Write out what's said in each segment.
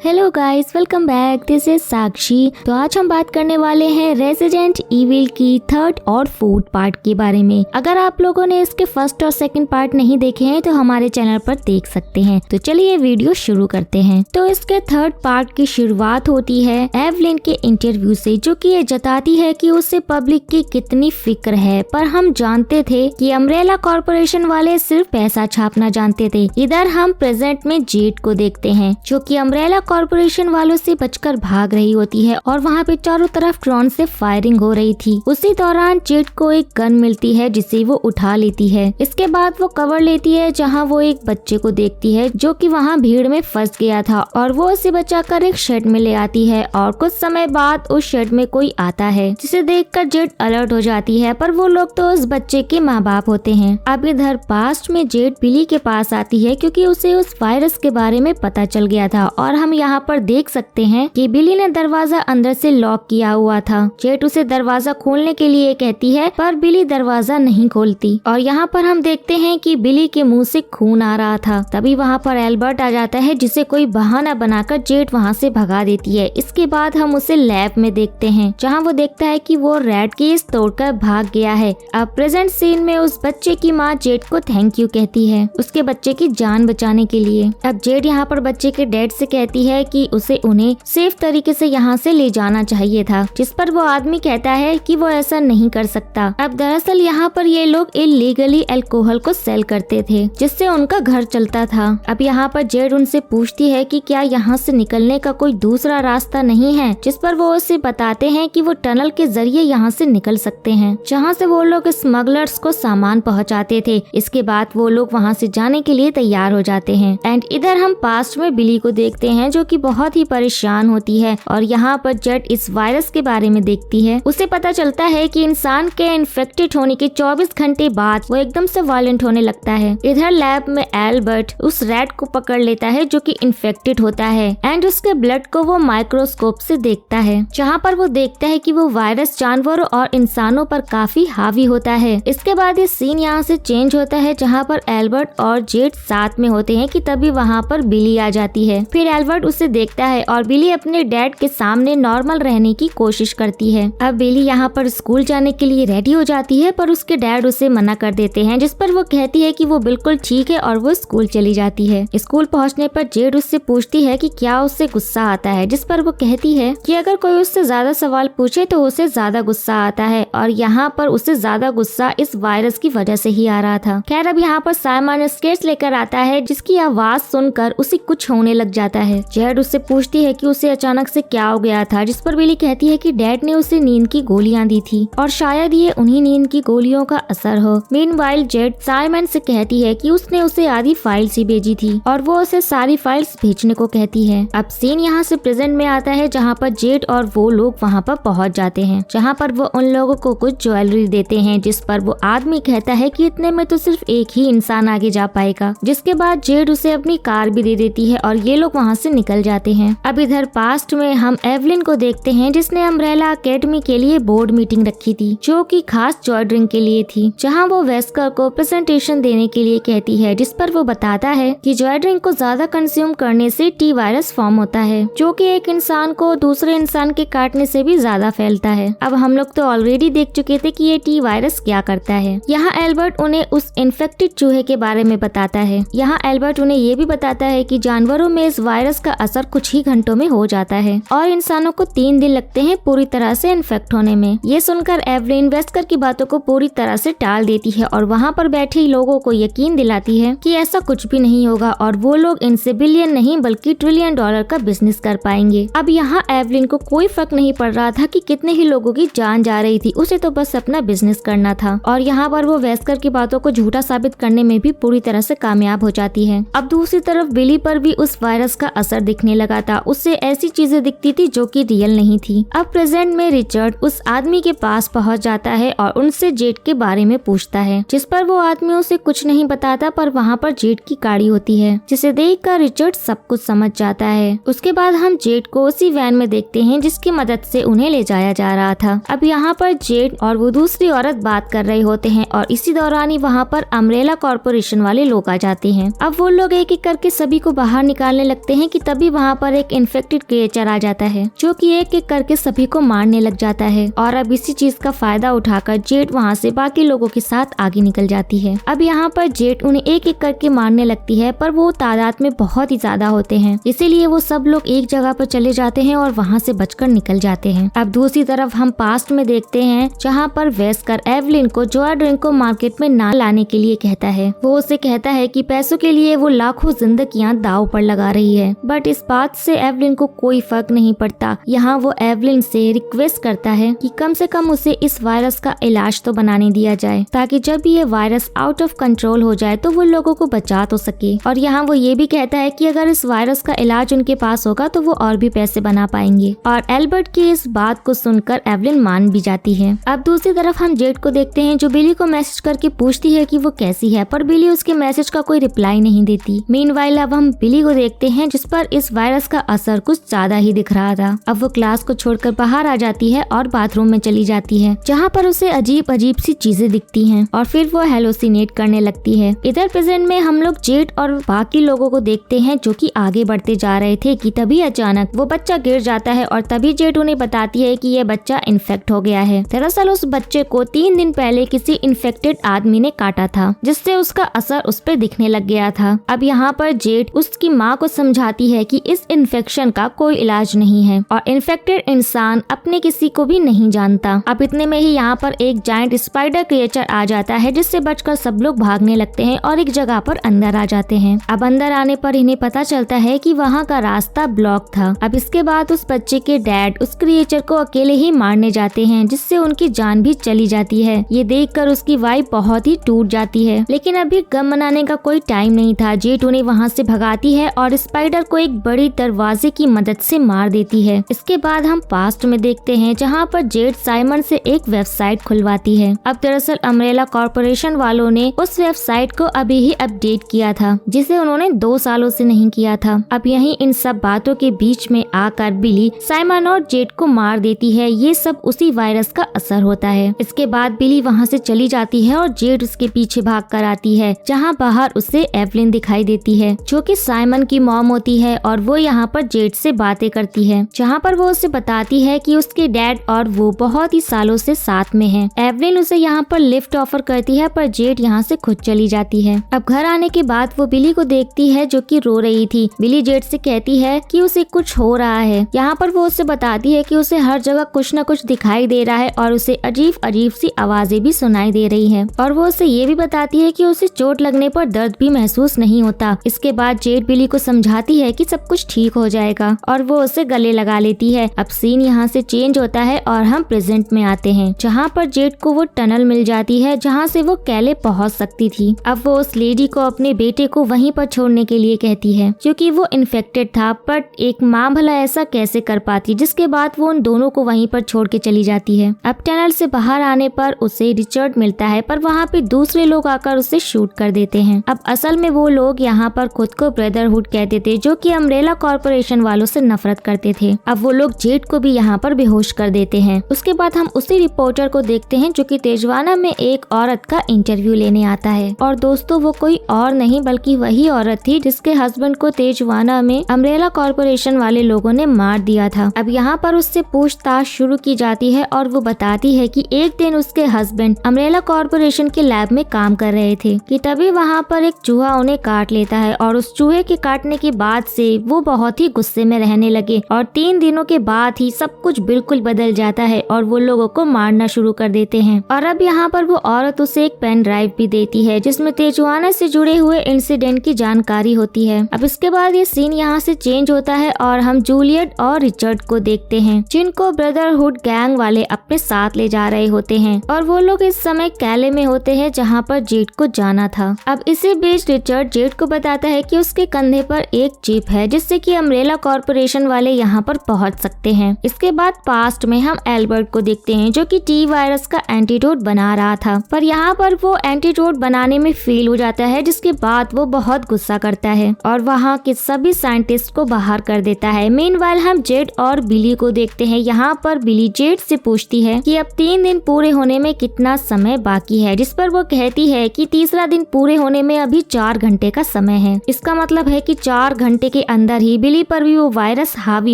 Hello guys, welcome back. This is Sakshi. तो आज हम बात करने वाले हैं रेजिडेंट इविल की थर्ड और फोर्थ पार्ट के बारे में। अगर आप लोगों ने इसके फर्स्ट और सेकंड पार्ट नहीं देखे हैं तो हमारे चैनल पर देख सकते हैं। तो चलिए वीडियो शुरू करते हैं। तो इसके थर्ड पार्ट की शुरुआत होती है एवलिन के इंटरव्यू से, जो कि ये जताती है कि उसे पब्लिक की कितनी फिक्र है। पर हम जानते थे कि अम्ब्रेला कॉर्पोरेशन वाले सिर्फ पैसा छापना जानते थे। इधर हम प्रेजेंट में जेड को देखते हैं, जो कि अम्ब्रेला कॉर्पोरेशन वालों से बचकर भाग रही होती है और वहाँ पे चारों तरफ ड्रोन से फायरिंग हो रही थी। उसी दौरान जेड को एक गन मिलती है जिसे वो उठा लेती है। इसके बाद वो कवर लेती है जहाँ वो एक बच्चे को देखती है जो कि वहाँ भीड़ में फंस गया था और वो उसे बचाकर एक शेड में ले आती है। और कुछ समय बाद उस शेड में कोई आता है जिसे देखकर जेड अलर्ट हो जाती है, पर वो लोग तो उस बच्चे के माँ बाप होते हैं। अब इधर पास्ट में जेड बिली के पास आती है क्योंकि उसे उस वायरस के बारे में पता चल गया था और हम यहाँ पर देख सकते हैं कि बिली ने दरवाजा अंदर से लॉक किया हुआ था। जेड उसे दरवाजा खोलने के लिए कहती है पर बिली दरवाजा नहीं खोलती और यहाँ पर हम देखते हैं कि बिली के मुंह से खून आ रहा था। तभी वहाँ पर एल्बर्ट आ जाता है जिसे कोई बहाना बनाकर जेड वहाँ से भगा देती है। इसके बाद हम उसे लैब में देखते हैं जहाँ वो देखता है कि वो रेड केस तोड़कर भाग गया है। अब प्रेजेंट सीन में उस बच्चे की माँ जेड को थैंक यू कहती है उसके बच्चे की जान बचाने के लिए। अब जेड यहाँ पर बच्चे के डैड से कहती है कि उसे उन्हें सेफ तरीके से यहाँ से ले जाना चाहिए था, जिस पर वो आदमी कहता है कि वो ऐसा नहीं कर सकता। अब दरअसल यहाँ पर ये लोग इलीगली अल्कोहल को सेल करते थे जिससे उनका घर चलता था। अब यहाँ पर जेड उनसे पूछती है कि क्या यहाँ से निकलने का कोई दूसरा रास्ता नहीं है, जिस पर वो उसे बताते हैं कि वो टनल के जरिए यहाँ से निकल सकते हैं जहाँ से वो लोग स्मगलर्स को सामान पहुँचाते थे। इसके बाद वो लोग वहाँ से जाने के लिए तैयार हो जाते हैं। एंड इधर हम पास्ट में बिली को देखते हैं जो कि बहुत ही परेशान होती है और यहाँ पर जेड इस वायरस के बारे में देखती है। उसे पता चलता है कि इंसान के इन्फेक्टेड होने के 24 घंटे बाद वो एकदम से वायलेंट होने लगता है। इधर लैब में एल्बर्ट उस रैट को पकड़ लेता है जो कि इन्फेक्टेड होता है एंड उसके ब्लड को वो माइक्रोस्कोप से देखता है, जहाँ पर वो देखता है कि वो वायरस जानवरों और इंसानों पर काफी हावी होता है। इसके बाद ये सीन यहाँ से चेंज होता है जहाँ पर एल्बर्ट और जेड साथ में होते हैं कि तभी वहाँ पर बिली आ जाती है। फिर एल्बर्ट उसे देखता है और बिली अपने डैड के सामने नॉर्मल रहने की कोशिश करती है। अब बिली यहाँ पर स्कूल जाने के लिए रेडी हो जाती है पर उसके डैड उसे मना कर देते हैं, जिस पर वो कहती है कि वो बिल्कुल ठीक है और वो स्कूल चली जाती है। स्कूल पहुँचने पर जेड उससे पूछती है कि क्या उससे गुस्सा आता है, जिस पर वो कहती है कि अगर कोई उससे ज्यादा सवाल पूछे तो उसे ज्यादा गुस्सा आता है और यहाँ पर उसे ज्यादा गुस्सा इस वायरस की वजह से ही आ रहा था। खैर अब यहाँ पर साइमन स्केट्स लेकर आता है जिसकी आवाज सुनकर उसे कुछ होने लग जाता है। जेड उससे पूछती है कि उसे अचानक से क्या हो गया था, जिस पर बिली कहती है कि डैड ने उसे नींद की गोलियां दी थी और शायद ये उन्हीं नींद की गोलियों का असर हो। मीनवाइल जेड साइमन से कहती है कि उसने उसे आधी फाइल्स ही भेजी थी और वो उसे सारी फाइल्स भेजने को कहती है। अब सीन यहाँ से प्रेजेंट में आता है जहाँ पर जेड और वो लोग वहाँ पर पहुँच जाते हैं, जहाँ पर वो उन लोगों को कुछ ज्वेलरी देते हैं, जिस पर वो आदमी कहता है कि इतने में तो सिर्फ एक ही इंसान आगे जा पाएगा। जिसके बाद जेड उसे अपनी कार भी दे देती है और ये लोग वहाँ से निकल जाते हैं। अब इधर पास्ट में हम एवलिन को देखते हैं जिसने अम्ब्रेला एकेडमी के लिए बोर्ड मीटिंग रखी थी, जो कि खास जॉय ड्रिंक के लिए थी, जहाँ वो वेस्कर को प्रेजेंटेशन देने के लिए कहती है, जिस पर वो बताता है कि जॉय ड्रिंक को ज्यादा कंज्यूम करने से टी वायरस फॉर्म होता है, जो कि एक इंसान को दूसरे इंसान के काटने से भी ज्यादा फैलता है। अब हम लोग तो ऑलरेडी देख चुके थे कि ये टी वायरस क्या करता है। यहाँ एल्बर्ट उन्हें उस इन्फेक्टेड चूहे के बारे में बताता है। यहाँ एल्बर्ट उन्हें ये भी बताता है कि जानवरों में इस वायरस का असर कुछ ही घंटों में हो जाता है और इंसानों को 3 दिन लगते हैं पूरी तरह से इन्फेक्ट होने में। ये सुनकर एवलिन वेस्कर की बातों को पूरी तरह से टाल देती है और वहाँ पर बैठे लोगों को यकीन दिलाती है कि ऐसा कुछ भी नहीं होगा और वो लोग इनसे बिलियन नहीं बल्कि ट्रिलियन डॉलर का बिजनेस कर पाएंगे। अब यहाँ एवलिन को कोई फर्क नहीं पड़ रहा था कि कितने ही लोगों की जान जा रही थी, उसे तो बस अपना बिजनेस करना था और यहाँ पर वो वेस्कर की बातों को झूठा साबित करने में भी पूरी तरह से कामयाब हो जाती है। अब दूसरी तरफ बिली पर भी उस वायरस का असर दिखने लगा था। उससे ऐसी चीजें दिखती थी जो कि रियल नहीं थी। अब प्रेजेंट में रिचर्ड उस आदमी के पास पहुंच जाता है और उनसे जेड के बारे में पूछता है, जिस पर वो आदमी उसे कुछ नहीं बताता, पर वहाँ पर जेड की गाड़ी होती है जिसे देखकर रिचर्ड सब कुछ समझ जाता है। उसके बाद हम जेड को उसी वैन में देखते हैं जिसकी मदद से उन्हें ले जाया जा रहा था। अब यहाँ पर जेड और वो दूसरी औरत बात कर रहे होते हैं और इसी दौरान ही वहाँ पर अम्ब्रेला कॉर्पोरेशन वाले लोग आ जाते हैं। अब वो लोग एक एक करके सभी को बाहर निकालने लगते हैं कि तभी वहाँ पर एक इन्फेक्टेड क्रिएचर आ जाता है जो कि एक एक करके सभी को मारने लग जाता है। और अब इसी चीज का फायदा उठाकर जेड वहाँ से बाकी लोगों के साथ आगे निकल जाती है। अब यहाँ पर जेड उन्हें एक एक करके मारने लगती है, पर वो तादाद में बहुत ही ज्यादा होते हैं, इसीलिए वो सब लोग एक जगह पर चले जाते हैं और वहाँ से बचकर निकल जाते हैं। अब दूसरी तरफ हम पास्ट में देखते हैं जहाँ पर वेस्कर एवलिन को जोआ ड्रिंक को मार्केट में ना लाने के लिए कहता है। वो उसे कहता है कि पैसों के लिए वो लाखों जिंदगियां दांव पर लगा रही है, बट इस बात से एवलिन को कोई फर्क नहीं पड़ता। यहाँ वो एवलिन से रिक्वेस्ट करता है कि कम से कम उसे इस वायरस का इलाज तो बनाने दिया जाए, ताकि जब ये वायरस आउट ऑफ कंट्रोल हो जाए तो वो लोगों को बचा तो सके। और यहाँ वो ये भी कहता है कि अगर इस वायरस का इलाज उनके पास होगा तो वो और भी पैसे बना पाएंगे। और एल्बर्ट की इस बात को सुनकर एवलिन मान भी जाती है। अब दूसरी तरफ हम जेड को देखते हैं जो बिली को मैसेज करके पूछती है कि वो कैसी है, पर बिली उसके मैसेज का कोई रिप्लाई नहीं देती। मीनवाइल अब हम बिली को देखते हैं जिस पर इस वायरस का असर कुछ ज्यादा ही दिख रहा था। अब वो क्लास को छोड़कर बाहर आ जाती है और बाथरूम में चली जाती है, जहाँ पर उसे अजीब अजीब सी चीजें दिखती हैं और फिर वो हेलोसिनेट करने लगती है। इधर प्रेजेंट में हम लोग जेड और बाकी लोगों को देखते हैं जो कि आगे बढ़ते जा रहे थे कि तभी अचानक वो बच्चा गिर जाता है और तभी जेड उन्हें बताती है कि ये बच्चा इन्फेक्ट हो गया है। दरअसल उस बच्चे को 3 दिन पहले किसी इन्फेक्टेड आदमी ने काटा था, जिससे उसका असर उस पर दिखने लग गया था। अब यहाँ पर जेड उसकी माँ को समझाती है कि इस इन्फेक्शन का कोई इलाज नहीं है और इन्फेक्टेड इंसान अपने किसी को भी नहीं जानता। अब इतने में ही यहाँ पर एक जायंट स्पाइडर क्रिएचर आ जाता है, जिससे बचकर सब लोग भागने लगते हैं और एक जगह पर अंदर आ जाते हैं। अब अंदर आने पर इन्हें पता चलता है कि वहाँ का रास्ता ब्लॉक था। अब इसके बाद उस बच्चे के डैड उस क्रिएचर को अकेले ही मारने जाते हैं, जिससे उनकी जान भी चली जाती है। ये देखकर उसकी वाइफ बहुत ही टूट जाती है, लेकिन अभी गम मनाने का कोई टाइम नहीं था। जेड उन्हें वहाँ से भगाती है और स्पाइडर को एक बड़ी दरवाजे की मदद से मार देती है। इसके बाद हम पास्ट में देखते हैं जहाँ पर जेड साइमन से एक वेबसाइट खुलवाती है। अब दरअसल अम्ब्रेला कॉर्पोरेशन वालों ने उस वेबसाइट को अभी ही अपडेट किया था, जिसे उन्होंने 2 सालों से नहीं किया था। अब यहीं इन सब बातों के बीच में आकर बिली साइमन और जेड को मार देती है। ये सब उसी वायरस का असर होता है। इसके बाद बिली वहाँ से चली जाती है और जेड उसके पीछे भाग कर आती है, जहाँ बाहर उसे एवलिन दिखाई देती है जो कि साइमन की मॉम होती है। और वो यहाँ पर जेड से बातें करती है, जहाँ पर वो उसे बताती है कि उसके डैड और वो बहुत ही सालों से साथ में है। एवलिन उसे यहाँ पर लिफ्ट ऑफर करती है, पर जेड यहाँ से खुद चली जाती है। अब घर आने के बाद वो बिली को देखती है जो कि रो रही थी। बिली जेड से कहती है कि उसे कुछ हो रहा है। यहाँ पर वो उसे बताती है कि उसे हर जगह कुछ न कुछ दिखाई दे रहा है और उसे अजीब अजीब सी आवाजें भी सुनाई दे रही है। और वो उसे ये भी बताती है कि उसे चोट लगने पर दर्द भी महसूस नहीं होता। इसके बाद जेड बिली को समझाती है कि सब कुछ ठीक हो जाएगा और वो उसे गले लगा लेती है। अब सीन यहाँ से चेंज होता है और हम प्रेजेंट में आते हैं, जहाँ पर जेड को वो टनल मिल जाती है जहाँ से वो कैले पहुँच सकती थी। अब वो उस लेडी को अपने बेटे को वहीं पर छोड़ने के लिए कहती है, क्योंकि वो इन्फेक्टेड था। बट एक माँ भला ऐसा कैसे कर पाती, जिसके बाद वो उन दोनों को वहीं पर छोड़ के चली जाती है। अब टनल से बाहर आने पर उसे रिचर्ड मिलता है, पर वहाँ पे दूसरे लोग आकर उसे शूट कर देते हैं। अब असल में वो लोग यहाँ पर खुद को ब्रदरहुड कहते थे, जो कि अम्ब्रेला कॉर्पोरेशन वालों से नफरत करते थे। अब वो लोग जेड को भी यहाँ पर बेहोश कर देते हैं। उसके बाद हम उसी रिपोर्टर को देखते हैं जो कि तेजवाना में एक औरत का इंटरव्यू लेने आता है। और दोस्तों वो कोई और नहीं बल्कि वही औरत थी जिसके हस्बैंड को तेजवाना में अम्ब्रेला कॉर्पोरेशन वाले लोगों ने मार दिया था। अब यहाँ पर उससे पूछताछ शुरू की जाती है और वो बताती है कि एक दिन उसके हस्बैंड अम्ब्रेला कॉर्पोरेशन के लैब में काम कर रहे थे कि तभी वहाँ पर एक चूहा उन्हें काट लेता है। और उस चूहे के काटने के बाद से वो बहुत ही गुस्से में रहने लगे और 3 दिनों के बाद ही सब कुछ बिल्कुल बदल जाता है और वो लोगों को मारना शुरू कर देते हैं। और अब यहाँ पर वो औरत उसे एक पेन ड्राइव भी देती है जिसमें तेजवाना से जुड़े हुए इंसिडेंट की जानकारी होती है। अब इसके बाद ये सीन यहाँ से चेंज होता है और हम जूलियट और रिचर्ड को देखते हैं, जिनको ब्रदरहुड गैंग वाले अपने साथ ले जा रहे होते हैं। और वो लोग इस समय कैले में होते हैं जहाँ पर जेड को जाना था। अब इसी बीच रिचर्ड जेड को बताता है कि उसके कंधे पर एक चिप है जिससे कि अम्ब्रेला कॉर्पोरेशन वाले यहाँ पर पहुँच सकते हैं। इसके बाद पास्ट में हम एल्बर्ट को देखते हैं जो कि टी वायरस का एंटीडोट बना रहा था, पर यहाँ पर वो एंटीडोट बनाने में फेल हो जाता है, जिसके बाद वो बहुत गुस्सा करता है और वहाँ के सभी साइंटिस्ट को बाहर कर देता है। मीनवाइल हम जेड और बिली को देखते हैं। यहाँ पर बिली जेड से पूछती है कि अब 3 दिन पूरे होने में कितना समय बाकी है, जिस पर वो कहती है कि तीसरा दिन पूरे होने में अभी 4 घंटे का समय है। इसका मतलब है कि 4 घंटे के अंदर ही बिली पर भी वो वायरस हावी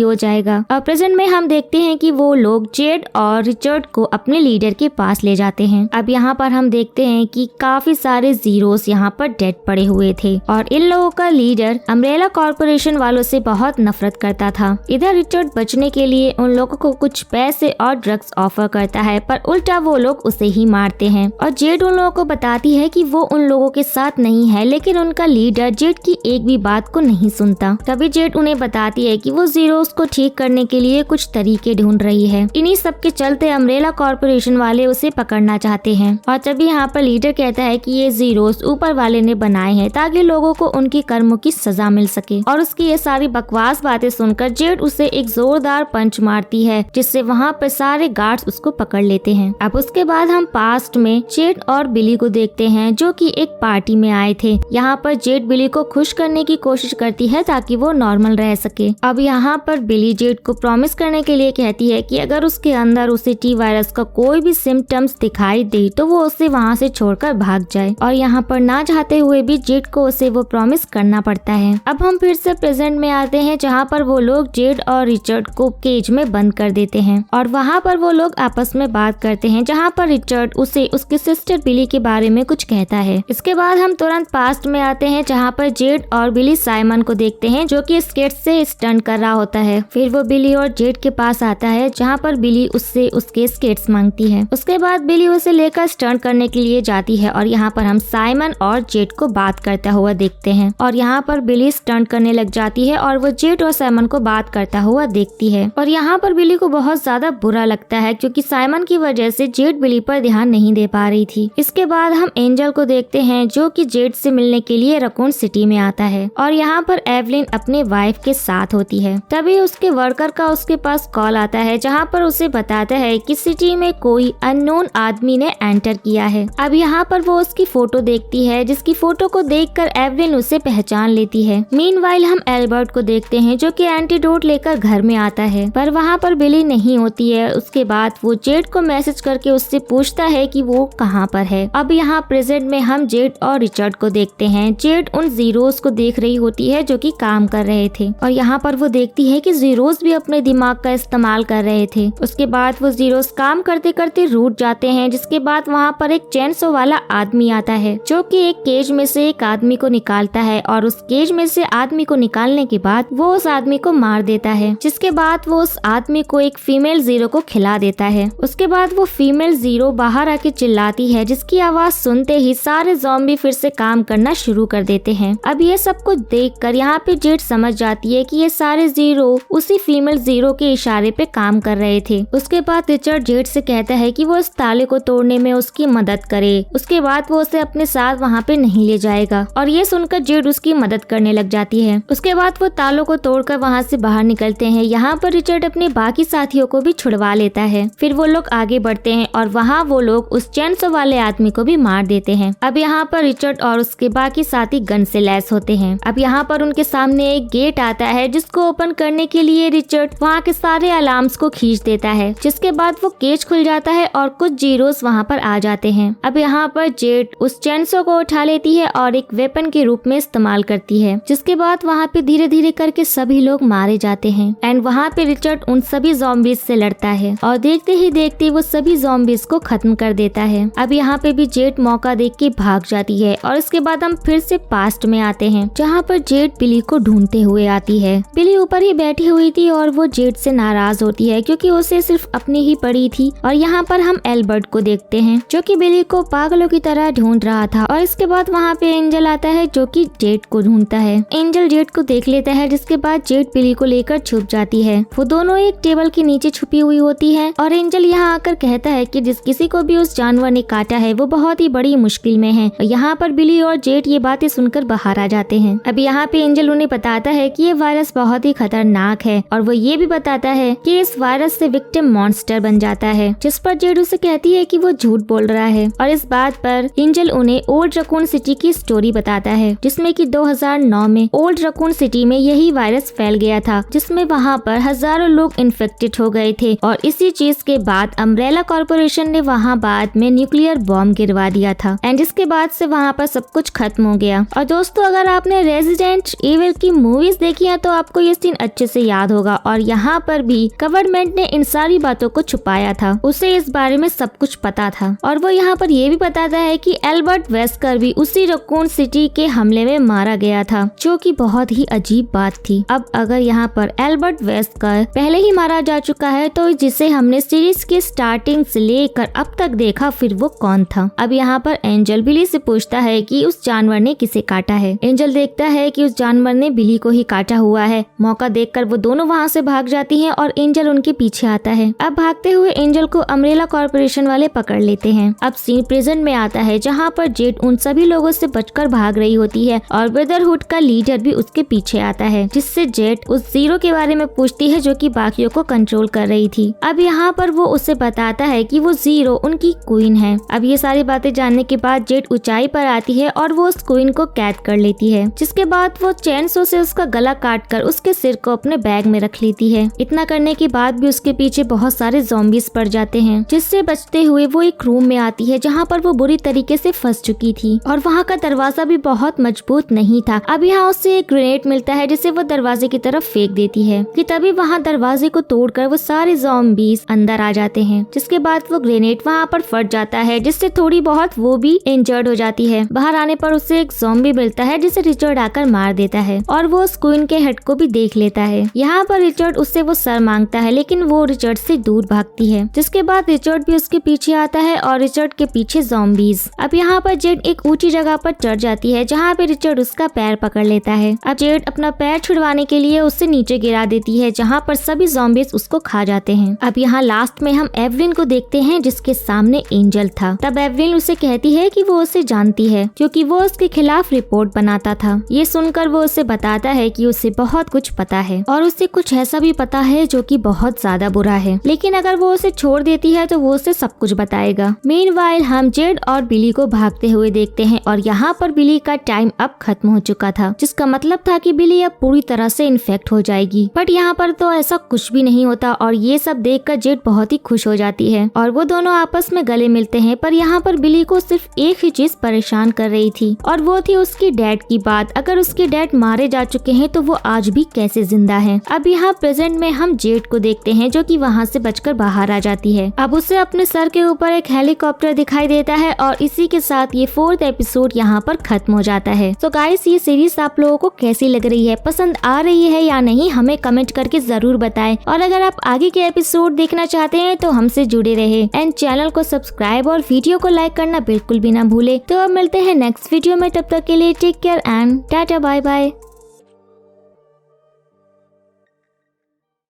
हो जाएगा। और प्रेजेंट में हम देखते हैं कि वो लोग जेड और रिचर्ड को अपने लीडर के पास ले जाते हैं। अब यहाँ पर हम देखते हैं कि काफी सारे जीरोस यहाँ पर डेड पड़े हुए थे और इन लोगों का लीडर अम्ब्रेला कॉर्पोरेशन वालों से बहुत नफरत करता था। इधर रिचर्ड बचने के लिए उन लोगों को कुछ पैसे और ड्रग्स ऑफर करता है, पर उल्टा वो लोग उसे ही मारते हैं। और जेड उन लोगों को बताती है कि वो उन लोगों के साथ नहीं है, लेकिन उनका लीडर जेड की एक भी बात को नहीं सुनता। तभी जेड उन्हें बताती है कि वो जीरोस को ठीक करने के लिए कुछ तरीके ढूंढ रही है। इन्हीं सब के चलते अम्ब्रेला कॉर्पोरेशन वाले उसे पकड़ना चाहते हैं। और तभी यहाँ पर लीडर कहता है कि ये जीरोस ऊपर वाले ने बनाए हैं ताकि लोगों को उनके कर्मों की सजा मिल सके। और उसकी ये सारी बकवास बातें सुनकर जेड उसे एक जोरदार पंच मारती है, जिससे वहाँ पर सारे गार्ड्स उसको पकड़ लेते हैं। अब उसके बाद हम पास्ट में जेड और बिली को देखते हैं, जो कि एक पार्टी में आए थे। यहाँ पर जेड बिली को खुश करने की कोशिश करती है ताकि वो नॉर्मल रह सके। अब यहाँ पर बिली जेड को प्रॉमिस करने के लिए कहती है कि अगर उसके अंदर उसे टी वायरस का कोई भी सिम्टम्स दिखाई दे तो वो उसे वहाँ से छोड़कर भाग जाए। और यहाँ पर ना चाहते हुए भी जेड को उसे वो प्रॉमिस करना पड़ता है। अब हम फिर से प्रेजेंट में आते हैं, जहाँ पर वो लोग जेड और रिचर्ड को केज में बंद कर देते हैं और वहाँ पर वो लोग आपस में बात करते हैं, जहाँ पर रिचर्ड उसे उसकी सिस्टर बिली के बारे में कुछ कहता है। इसके बाद हम तुरंत पास्ट में आते हैं, जहाँ पर जेड और बिली साइमन को देखते हैं, जो कि स्केट से स्टंट कर रहा होता है। फिर वो बिली और जेड के पास आता है, जहाँ पर बिली उससे उसके स्केट्स मांगती है। उसके बाद बिली उसे लेकर स्टंट करने के लिए जाती है और यहाँ पर हम साइमन और जेड को बात करता हुआ देखते हैं। और यहाँ पर बिली स्टंट करने लग जाती है और वो जेड और साइमन को बात करता हुआ देखती है। और यहाँ पर बिली को बहुत ज्यादा बुरा लगता है, क्योंकि साइमन की वजह से जेड बिली पर ध्यान नहीं दे पा रही थी। इसके बाद हम एंजल को देखते हैं, जो कि जेड से मिलने के लिए रकून सिटी में आता है और यहाँ पर एवलिन अपने वाइफ के साथ होती है। तभी उसके वर्कर का उसके पास कॉल आता है, जहाँ पर उसे बताता है कि सिटी में कोई अननोन आदमी ने एंटर किया है। अब यहाँ पर वो उसकी फोटो देखती है, जिसकी फोटो को देखकर एवलिन उसे पहचान लेती है। मीनवाइल हम एल्बर्ट को देखते हैं, जो कि एंटीडोट लेकर घर में आता है, पर वहाँ पर बिली नहीं होती है। उसके बाद वो जेड को मैसेज करके उससे पूछता है कि वो कहाँ पर है। अब यहाँ प्रेजेंट में हम जेड और रिचर्ड को देखते हैं। जेड उन जीरोस को देख रही होती है जो कि काम कर रहे थे और यहाँ पर वो देखती है कि जीरोस भी अपने दिमाग का इस्तेमाल कर रहे थे। उसके बाद वो जीरोस काम करते करते रूठ जाते हैं, जिसके बाद वहाँ पर एक चेनसो वाला आदमी आता है, जो कि एक केज में से एक आदमी को निकालता है और उस केज में से आदमी को निकालने के बाद वो उस आदमी को मार देता है, जिसके बाद वो उस आदमी को एक फीमेल जीरो को खिला देता है। उसके बाद वो फीमेल जीरो बाहर आके चिल्लाती है, जिसकी आवाज सुनते ही सारे ज़ॉम्बी फिर से काम करना शुरू कर देते हैं। अब ये सब कुछ देखकर यहाँ पे जेड समझ जाती है कि ये सारे जीरो उसी फीमेल जीरो के इशारे पे काम कर रहे थे। उसके बाद रिचर्ड जेड से कहता है कि वो इस ताले को तोड़ने में उसकी मदद करे। उसके बाद वो उसे अपने साथ वहाँ पे नहीं ले जाएगा और ये सुनकर जेड उसकी मदद करने लग जाती है। उसके बाद वो तालों को तोड़कर वहाँ से बाहर निकलते हैं। यहाँ पर रिचर्ड अपने बाकी साथियों को भी छुड़वा लेता है। फिर वो लोग आगे बढ़ते हैं और वहाँ वो लोग उस चेनसो वाले आदमी को भी मार देते हैं। अब यहाँ पर रिचर्ड और उसके बाकी साथी गन से लैस होते हैं। अब यहाँ पर उनके सामने एक गेट आता है, जिसको ओपन करने के लिए रिचर्ड वहाँ के सारे अलार्म्स को खींच देता है, जिसके बाद वो केज खुल जाता है और कुछ जीरोस वहाँ पर आ जाते हैं। अब यहाँ पर जेड उस चेनसो को उठा लेती है और एक वेपन के रूप में इस्तेमाल करती है, जिसके बाद वहाँ पे धीरे धीरे करके सभी लोग मारे जाते हैं। एंड वहाँ पे रिचर्ड उन सभी ज़ॉम्बीज से लड़ता है और देखते ही देखते वो सभी ज़ॉम्बीज को खत्म कर देता है। अब यहाँ पे भी जेड मौका देख के भाग जाती है और इसके बाद हम फिर से पास्ट में आते हैं, जहाँ पर जेड बिली को ढूंढते हुए आती है। बिली ऊपर ही बैठी हुई थी और वो जेड से नाराज होती है, क्योंकि उसे सिर्फ अपनी ही पड़ी थी। और यहाँ पर हम एल्बर्ट को देखते हैं, जो कि बिली को पागलों की तरह ढूंढ रहा था। और इसके बाद वहाँ पे एंजल आता है, जो कि जेड को ढूंढता है। एंजल जेड को देख लेता है, जिसके बाद जेड बिली को लेकर छुप जाती है। वो दोनों एक टेबल के नीचे छुपी हुई होती है और एंजल यहाँ आकर कहता है कि जिस किसी को भी उस जानवर ने काटा है वो बहुत ही बड़ी मुश्किल में है। और यहाँ पर बिली और जेड ये बातें सुनकर बाहर आ जाते हैं। अब यहाँ पे एंजल उन्हें बताता है कि ये वायरस बहुत ही खतरनाक है और वो ये भी बताता है कि इस वायरस से विक्टिम मॉन्स्टर बन जाता है, जिस पर जेड उसे कहती है कि वो झूठ बोल रहा है। और इस बात पर एंजल उन्हें ओल्ड रकून सिटी की स्टोरी बताता है, जिसमें कि 2009 में ओल्ड रकून सिटी में यही वायरस फैल गया था, जिसमें वहाँ पर हजारों लोग इन्फेक्टेड हो गए थे। और इसी चीज के बाद अम्ब्रेला कॉर्पोरेशन ने वहाँ बाद में न्यूक्लियर बॉम्ब गिरवा दिया था एंड इसके बाद से वहाँ पर सब कुछ खत्म हो गया। और दोस्तों, अगर आपने रेजिडेंट इविल एंजल की मूवीज देखी है तो आपको ये सीन अच्छे से याद होगा। और यहाँ पर भी गवर्नमेंट ने इन सारी बातों को छुपाया था, उसे इस बारे में सब कुछ पता था। और वो यहाँ पर ये भी बताता है कि एल्बर्ट वेस्कर भी उसी रकून सिटी के हमले में मारा गया था, जो कि बहुत ही अजीब बात थी। अब अगर यहाँ पर एल्बर्ट वेस्कर पहले ही मारा जा चुका है तो जिसे हमने सीरीज के स्टार्टिंग से लेकर अब तक देखा, फिर वो कौन था। अब यहाँ पर एंजल बिली से पूछता है कि उस जानवर ने किसे काटा है। एंजल देखता है कि उस जानवर ने बिली को ही काटा हुआ है। मौका देखकर वो दोनों वहाँ से भाग जाती हैं और एंजल उनके पीछे आता है। अब भागते हुए एंजल को अम्ब्रेला कॉर्पोरेशन वाले पकड़ लेते हैं। अब सीन प्रेजेंट में आता है जहाँ पर जेट उन सभी लोगों से बचकर भाग रही होती है और ब्रदरहुड का लीडर भी उसके पीछे आता है, जिससे जेट उस जीरो के बारे में पूछती है जो कि बाकियों को कंट्रोल कर रही थी। अब यहाँ पर वो उसे बताता है कि वो जीरो उनकी क्वीन है। अब ये सारी बातें जानने के बाद जेट ऊंचाई पर आती है और वो उस क्वीन को कैद कर लेती है, जिसके बाद वो चैनसो से उसका गला काट कर उसके सिर को अपने बैग में रख लेती है। इतना करने के बाद भी उसके पीछे बहुत सारे ज़ॉम्बीज पड़ जाते हैं, जिससे बचते हुए वो एक रूम में आती है जहाँ पर वो बुरी तरीके से फंस चुकी थी और वहाँ का दरवाजा भी बहुत मजबूत नहीं था। अब यहाँ उससे एक ग्रेनेड मिलता है जिसे वो दरवाजे की तरफ फेंक देती है कि तभी वहाँ दरवाजे को तोड़कर वो सारे ज़ॉम्बीज अंदर आ जाते हैं, जिसके बाद वो ग्रेनेड वहाँ पर फट जाता है, जिससे थोड़ी बहुत वो भी इंजर्ड हो जाती है। बाहर आने पर उसे एक ज़ॉम्बी मिलता है जिसे रिचर्ड आकर मार देता है और वो उस क्वीन के हेड को भी देख लेता है। यहाँ पर रिचर्ड उससे वो सर मांगता है, लेकिन वो रिचर्ड से दूर भागती है, जिसके बाद रिचर्ड भी उसके पीछे आता है और रिचर्ड के पीछे ज़ॉम्बीज। अब यहाँ पर जेट एक ऊंची जगह पर चढ़ जाती है जहाँ पे रिचर्ड उसका पैर पकड़ लेता है। अब जेट अपना पैर छुड़वाने के लिए उससे नीचे गिरा देती है जहाँ पर सभी ज़ॉम्बीज उसको खा जाते हैं। अब यहाँ लास्ट में हम एवलिन को देखते हैं जिसके सामने एंजल था। तब एवलिन उसे कहती है कि वो उसे जानती है क्योंकि वो उसके खिलाफ रिपोर्ट बनाता था। ये सुनकर वो उसे बताता है कि उसे बहुत कुछ पता है और उसे कुछ ऐसा भी पता है जो कि बहुत ज्यादा बुरा है, लेकिन अगर वो उसे छोड़ देती है तो वो उसे सब कुछ बताएगा। मीनवाइल हम जेड और बिली को भागते हुए देखते हैं और यहाँ पर बिली का टाइम अब खत्म हो चुका था, जिसका मतलब था कि बिली अब पूरी तरह से इन्फेक्ट हो जाएगी। बट यहाँ पर तो ऐसा कुछ भी नहीं होता और ये सब देखकर जेड बहुत ही खुश हो जाती है और वो दोनों आपस में गले मिलते हैं। पर यहाँ पर बिली को सिर्फ एक ही चीज परेशान कर रही थी और वो थी उसकी डैड की बात। अगर उसके डैड मारे जा चुके हैं तो वो आज भी कैसे जिंदा है। अब यहाँ प्रेजेंट में हम जेड को देखते हैं जो कि वहाँ से बचकर बाहर आ जाती है। अब उसे अपने सर के ऊपर एक हेलीकॉप्टर दिखाई देता है और इसी के साथ ये 4th एपिसोड यहाँ पर खत्म हो जाता है। तो गाइस, ये सीरीज आप लोगों को कैसी लग रही है, पसंद आ रही है या नहीं, हमें कमेंट करके जरूर बताएं। और अगर आप आगे के एपिसोड देखना चाहते हैं तो हमसे जुड़े रहे एंड चैनल को सब्सक्राइब और वीडियो को लाइक करना बिल्कुल भी ना भूले। तो अब मिलते हैं नेक्स्ट वीडियो में, तब तक के लिए take care and tata bye bye.